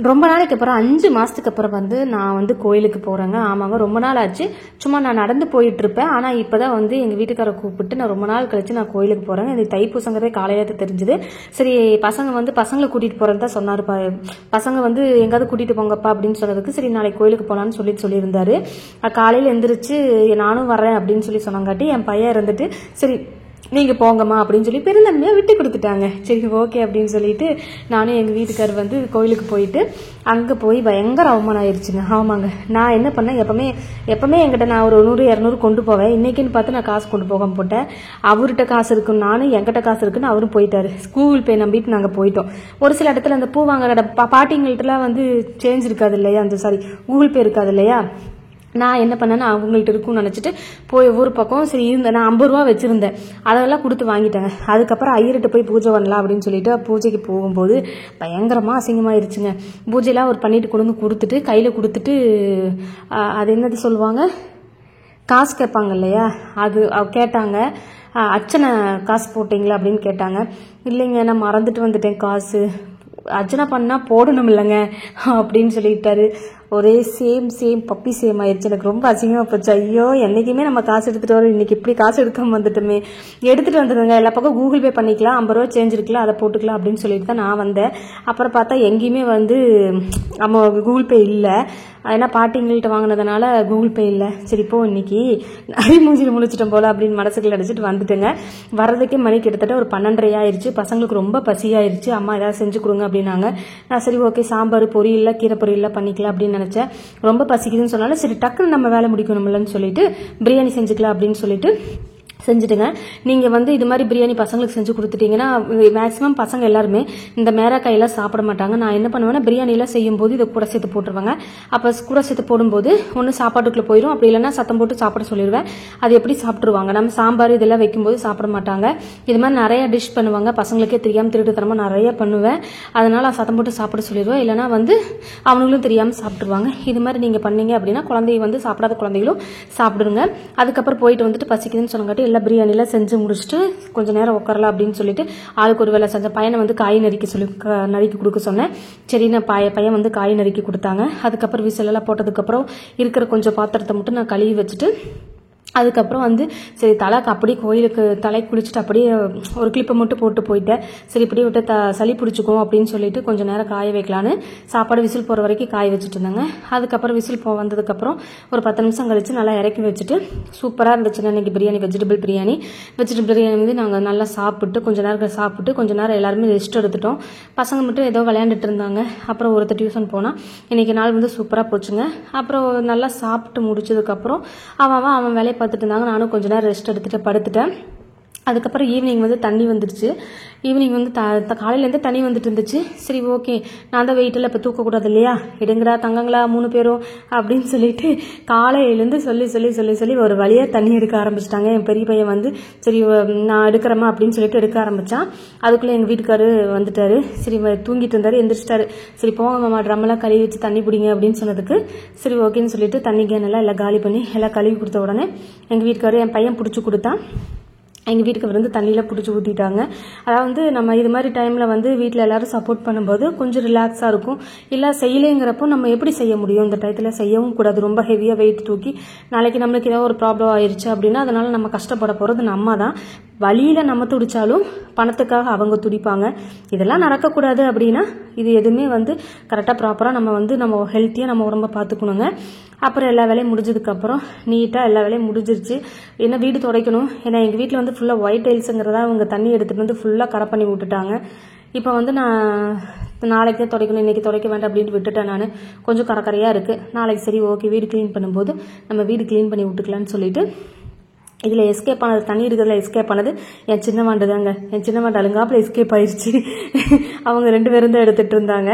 ரொம்ப நாளைக்கு அப்புறம் 5 மாசத்துக்கு அப்புறம் வந்து நான் வந்து கோயிலுக்கு போறேங்க. ஆமாங்க, ரொம்ப நாள் ஆச்சு. சும்மா நான் நடந்து போயிட்டு இருப்பேன். ஆனா இப்பதான் வந்து எங்க வீட்டுக்கார கூப்பிட்டு நான் ரொம்ப நாள் கழிச்சு நான் கோயிலுக்கு போறேன். இது தைப்பூசங்கிறதே காலையில தெரிஞ்சது. சரி, பசங்களை கூட்டிட்டு போறேன்னு தான் சொன்னாரு. பசங்க வந்து எங்காவது கூட்டிட்டு போங்கப்பா அப்படின்னு சொன்னதுக்கு சரி நாளைக்கு கோயிலுக்கு போலான்னு சொல்லியிருந்தாரு. காலையில எந்திரிச்சு நானும் வரேன் அப்படின்னு சொன்னாங்காட்டி என் பையன் இருந்துட்டு சரி நீங்க போங்கம்மா அப்படின்னு சொல்லி பெருந்தன்மையா விட்டு கொடுத்துட்டாங்க. சரி ஓகே அப்படின்னு சொல்லிட்டு நானும் எங்க வீட்டுக்காரர் வந்து கோயிலுக்கு போயிட்டு அங்க போய் பயங்கர அவமானம் ஆயிடுச்சுங்க. ஆமாங்க, நான் என்ன பண்ணேன், எப்பவுமே என்கிட்ட நான் ஒரு 100-200 கொண்டு போவேன். இன்னைக்குன்னு பார்த்து நான் காசு கொண்டு போகாம போட்டேன். அவர்கிட்ட காசு இருக்குன்னு நானும், என்கிட்ட காசு இருக்குன்னு அவரும் போயிட்டாரு. கூகுள் பே நம்பிட்டு நாங்க போயிட்டோம். ஒரு சில இடத்துல அந்த பூ வாங்குற பாட்டிங்கள்ட்டலாம் வந்து சேஞ்ச் இருக்காது இல்லையா, அந்த சாரி கூகுள் பே இருக்காது இல்லையா. நான் என்ன பண்ணேன்னா அவங்கள்ட்ட இருக்கும்னு நினைச்சிட்டு போய் ஒரு பக்கம் சரி இருந்தேன். நான் 50 ரூபா வச்சிருந்தேன், அதெல்லாம் கொடுத்து வாங்கிட்டேங்க. அதுக்கப்புறம் ஐயர்கிட்ட போய் பூஜை பண்ணலாம் அப்படின்னு சொல்லிட்டு பூஜைக்கு போகும்போது பயங்கரமா அசிங்கமாயிருச்சுங்க. பூஜையெல்லாம் அவர் பண்ணிட்டு கொண்டு வந்து கொடுத்துட்டு கையில கொடுத்துட்டு அது என்னது சொல்லுவாங்க, காசு கேட்பாங்க இல்லையா, அது கேட்டாங்க. அர்ச்சனை காசு போட்டீங்களா அப்படின்னு கேட்டாங்க. இல்லைங்க, நான் மறந்துட்டு வந்துட்டேன், காசு அர்ச்சனை பண்ணா போடணும் இல்லைங்க அப்படின்னு சொல்லிட்டாரு. ஒரே சேம் பப்பி சேம் ஆயிடுச்சு. எனக்கு ரொம்ப அசிங்கமா போச்சு. ஐயோ, என்னைக்குமே நம்ம காசு எடுத்துட்டு வரோம், இன்னைக்கு இப்படி காசு எடுக்காம வந்துட்டுமே. எடுத்துட்டு வந்துடுங்க, எல்லா பக்கம் கூகுள் பே பண்ணிக்கலாம், 50 ரூபா சேஞ்ச் இருக்கலாம், அதை போட்டுக்கலாம் அப்படின்னு சொல்லிட்டு தான் நான் வந்தேன். அப்புறம் பார்த்தா எங்கேயுமே வந்து நம்ம கூகுள் பே இல்லை. ஏன்னா பாட்டிங்கள்ட்ட வாங்கினதுனால கூகுள் பே இல்லை. சரி இப்போ இன்னைக்கு நிறைய மூஞ்சியில் முழிச்சிட்டோம் போல அப்படின்னு மனசுக்குள்ள அடிச்சுட்டு வந்துட்டுங்க. வர்றதுக்கே மணி கிட்டத்தட்ட ஒரு 12:30 ஆயிடுச்சு. பசங்களுக்கு ரொம்ப பசியாயிருச்சு. அம்மா ஏதாவது செஞ்சு கொடுங்க அப்படின்னாங்க. நான் சரி ஓகே சாம்பார் பொரியல்ல கீரை பொரியல்ல பண்ணிக்கலாம் அப்படின்னு நினைச்சேன். ரொம்ப பசிக்குதுன்னு சொன்னாலும் சரி டக்குன்னு நம்ம வேலை முடிக்கணும்லன்னு சொல்லிட்டு பிரியாணி செஞ்சுக்கலாம் அப்படின்னு சொல்லிட்டு செஞ்சுட்டுங்க. நீங்க வந்து இது மாதிரி பிரியாணி பசங்களுக்கு செஞ்சு கொடுத்துட்டீங்கன்னா மேக்சிமம் பசங்க எல்லாருமே இந்த மேரக்காயெல்லாம் சாப்பிட மாட்டாங்க. நான் என்ன பண்ணுவேன்னா பிரியாணியெல்லாம் செய்யும் போது இதை கூட சேர்த்து போட்டுருவாங்க. அப்போ கூட சேர்த்து போடும்போது ஒன்று சாப்பாட்டுக்குள்ள போயிடும், அப்படி இல்லைன்னா சத்தம் போட்டு சாப்பிட சொல்லிடுவேன். அது எப்படி சாப்பிட்டுருவாங்க. நம்ம சாம்பார் இதெல்லாம் வைக்கும்போது சாப்பிட மாட்டாங்க. இது மாதிரி நிறைய டிஷ் பண்ணுவாங்க, பசங்களுக்கே தெரியாம திருட்டுத்தனமா நிறைய பண்ணுவேன். அதனால சத்தம் போட்டு சாப்பிட சொல்லிடுவேன். இல்லைன்னா வந்து அவங்களும் தெரியாம சாப்பிட்டுருவாங்க. இது மாதிரி நீங்க பண்ணீங்க அப்படின்னா குழந்தைய வந்து சாப்பிடாத குழந்தைகளும் சாப்பிடுங்க. அதுக்கப்புறம் போயிட்டு வந்துட்டு பசிக்குதுன்னு சொன்னங்காட்டி எல்லாம் பிரியாணிலாம் செஞ்சு முடிச்சுட்டு கொஞ்சம் நேரம் உட்காரலாம் அப்படின்னு சொல்லிட்டு ஆளுக்கு ஒரு வேலை செஞ்ச பையனை வந்து காய் நறுக்கி கொடுக்க சொன்னேன். சரி நான் பையன் வந்து காய் நறுக்கி கொடுத்தாங்க. அதுக்கப்புறம் விசிலெல்லாம் போட்டதுக்கப்புறம் இருக்கிற கொஞ்சம் பாத்திரத்தை மட்டும் நான் கழுவி வச்சுட்டு அதுக்கப்புறம் வந்து சரி தலைக்கு அப்படியே கோயிலுக்கு தலை குளிச்சுட்டு அப்படியே ஒரு கிளிப்பை மட்டும் போட்டு போயிட்டேன். சரி இப்படியே விட்டு சளி பிடிச்சிக்கும் அப்படின்னு சொல்லிட்டு கொஞ்சம் நேரம் காய வைக்கலான்னு சாப்பாடு விசில் போகிற வரைக்கும் காய வச்சுட்டு இருந்தாங்க. அதுக்கப்புறம் விசில் வந்ததுக்கப்புறம் ஒரு 10 நிமிஷம் கழிச்சு நல்லா இறக்கி வச்சுட்டு சூப்பராக இருந்துச்சுங்க இன்னைக்கு பிரியாணி. வெஜிடபிள் பிரியாணி வந்து நாங்கள் நல்லா சாப்பிட்டு கொஞ்ச நேரம் எல்லாருமே ரெஸ்ட் எடுத்துட்டோம். பசங்க மட்டும் ஏதோ விளையாண்டுட்டு இருந்தாங்க. அப்புறம் ஒருத்தர் டியூஷன் போனால் இன்னைக்கு நாள் வந்து சூப்பராக போச்சுங்க. அப்புறம் நல்லா சாப்பிட்டு முடிச்சதுக்கப்புறம் அவன் வேலையை பார்த்துட்டு இருந்தாங்க. நானும் கொஞ்ச நேரம் ரெஸ்ட் எடுத்துட்டு படுத்துட்டேன். அதுக்கப்புறம் ஈவினிங் வந்து தண்ணி வந்துடுச்சு. ஈவினிங் வந்து காலையிலேருந்து தண்ணி வந்துட்டு இருந்துச்சு. சரி ஓகே, நான் தான் வெயிட்டில் இப்போ தூக்கக்கூடாது இல்லையா, எடுங்கடா தங்கங்களா 3 பேரும் அப்படின்னு சொல்லிட்டு காலையிலேருந்து சொல்லி ஒரு வழியாக தண்ணி எடுக்க ஆரம்பிச்சிட்டாங்க. என் பெரிய பையன் வந்து சரி நான் எடுக்கிறேம்மா அப்படின்னு சொல்லிட்டு எடுக்க ஆரம்பித்தான். அதுக்குள்ளே எங்கள் வீட்டுக்காரு வந்துட்டாரு. சரி தூங்கிட்டு இருந்தாரு, எந்திரிச்சிட்டாரு. சரி போங்க மாமா ட்ரம்மெல்லாம் கழுவி வச்சு தண்ணி பிடிங்க அப்படின்னு சொன்னதுக்கு சரி ஓகேன்னு சொல்லிட்டு தண்ணி கேனெல்லாம் எல்லாம் காலி பண்ணி எல்லாம் கழுவி கொடுத்த உடனே எங்கள் வீட்டுக்காரு என் பையன் பிடிச்சி கொடுத்தான். எங்கள் வீட்டுக்கு வந்து தண்ணியில் பிடிச்சி ஊற்றிட்டாங்க. அதாவது நம்ம இது மாதிரி டைமில் வந்து வீட்டில் எல்லாரும் சப்போர்ட் பண்ணும்போது கொஞ்சம் ரிலாக்ஸாக இருக்கும். இல்லை செய்யலைங்கிறப்போ நம்ம எப்படி செய்ய முடியும், இந்த டயத்தில் செய்யவும் கூடாது. ரொம்ப ஹெவியாக வெயிட் தூக்கி நாளைக்கு நம்மளுக்கு ஏதாவது ஒரு ப்ராப்ளம் ஆயிடுச்சு அப்படின்னா அதனால நம்ம கஷ்டப்பட போகிறது நம்ம தான். வழியில் நம்ம துடிச்சாலும் பணத்துக்காக அவங்க துடிப்பாங்க. இதெல்லாம் நடக்கக்கூடாது அப்படின்னா இது எதுவுமே வந்து கரெக்டாக ப்ராப்பராக நம்ம ஹெல்த்தியாக நம்ம உடம்ப பார்த்துக்கணுங்க. அப்புறம் எல்லா வேலையும் முடிஞ்சதுக்கப்புறம் நீட்டாக எல்லா வேலையும் முடிஞ்சிருச்சு. என்ன வீடு துடைக்கணும், ஏன்னா எங்கள் வீட்டில் வந்து ஃபுல்லாக ஒயிட் டைல்ஸுங்கிறதா அவங்க தண்ணி எடுத்துகிட்டு வந்து ஃபுல்லாக கரை பண்ணி விட்டுட்டாங்க. இப்போ வந்து நான் நாளைக்கு தான் துடைக்கணும், இன்றைக்கி துடைக்க வேண்டாம் அப்படின்ட்டு விட்டுட்டேன். நான் கொஞ்சம் கரையாக இருக்குது. நாளைக்கு சரி ஓகே வீடு க்ளீன் பண்ணும்போது நம்ம வீடு க்ளீன் பண்ணி விட்டுக்கலான்னு சொல்லிட்டு இதில் எஸ்கேப் ஆனது, தண்ணி இருக்கிறதுல எஸ்கேப் ஆனது என் சின்ன வாண்டு தாங்க. என் சின்ன வாண்டு அழுங்காப்புல எஸ்கேப் ஆயிடுச்சு. அவங்க 2 பேரும் தான் எடுத்துகிட்டு இருந்தாங்க.